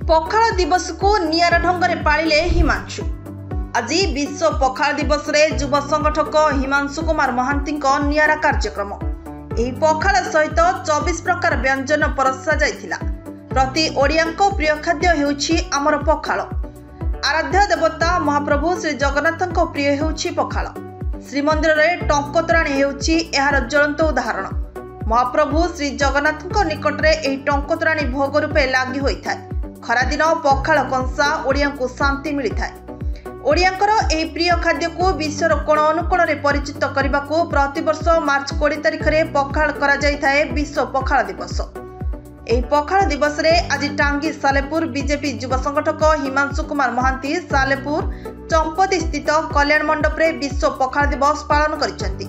पखाल दिवस को नियारा ढंगरे पालिले हिमांशु। आज विश्व पखाल दिवस रे युवा संगठक हिमांशु कुमार महांती नियारा कार्यक्रम। यह पखाल सहित 24 प्रकार व्यंजन परसा जाइथिला। प्रति ओडिया प्रिय खाद्य हेउछि आमर पखाल। आराध्य देवता महाप्रभु श्री जगन्नाथ प्रिय हेउछि पखाल। श्रीमंदिर रे टंकतोराणी हेउछि एहार ज्वलंत उदाहरण। महाप्रभु श्री जगन्नाथ निकट रे एही टंकतोराणी भोग रूपे लागि होइथाय। खरा दिन पखाल कंसा ओडिया को शांति मिलता है। ओडियांकर एही प्रिय खाद्य को विश्वर कोण अनुकोण रे परिचित करने को प्रतिवर्ष मार्च 20 तारिख में पखाल करा जाइथाय विश्व पखाल दिवस। एही पखाल दिवस रे आज टांगी सालेपुर बीजेपी युवा संगठक हिमांशु कुमार महांती सालेपुर चंपती स्थित कल्याण मंडप रे विश्व पखाल दिवस पालन करिसेंती।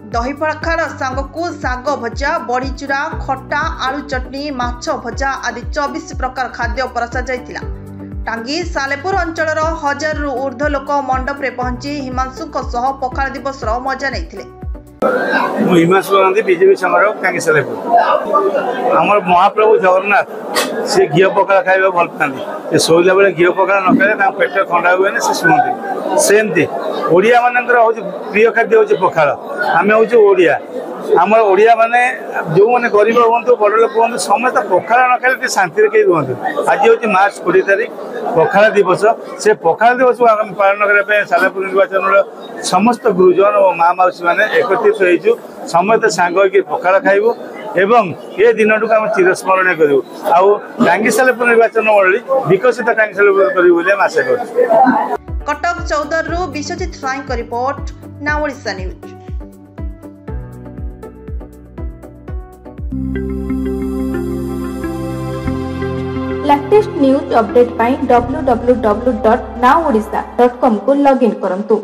दही पखाल सांगकु साग भजा बड़ी चूरा खट्टा आलू चटनी माछ भजा आदि 24 प्रकार खाद्य परसा जाइथिला। टांगी सालेपुर अंचल 1000 रु ऊर्ध्व लोक मंडप रे पहुंची हिमांशु सह पखाल दिवस मजा नैथिले। हिमांशु गांधी बीजेपी संगठक टांगी सालेपुर। आमर महाप्रभु जगन्नाथ से घी पखाल खाइबा भल पाती। शोला बेले घी पखाल न खाइले पेट ठंडा हुए से शुणती। सेमती ओडिया मानकर हूँ प्रिय खाद्य हूँ पखाल। आम हूँ ओडिया। आम ओडिया माने जो मैंने गरीब हूँ बड़ लोक हूँ समस्त पखाल न खाइले शांति कहीं रुहतु। आज हूँ मार्च 20 तारिख पखाल दिवस। से पखाल दिवस को आम पालन करने सालेपुर निर्वाचन समस्त गुरुजन और माँ मौसी मैंने एकत्रित हो समस्त सांग पखाल खाइबू एवं ये दिन आम चिरस्मरणीय करूँ। आउ टांगी सालेपुर निर्वाचन मंडली विकसित टांगी सालेपुर करूँ आशा कर। कटक 14 रु विश्वजित साई का report, now Odisha news. Latest news update पाई www.nowodisha.com को लॉगिन करंतु।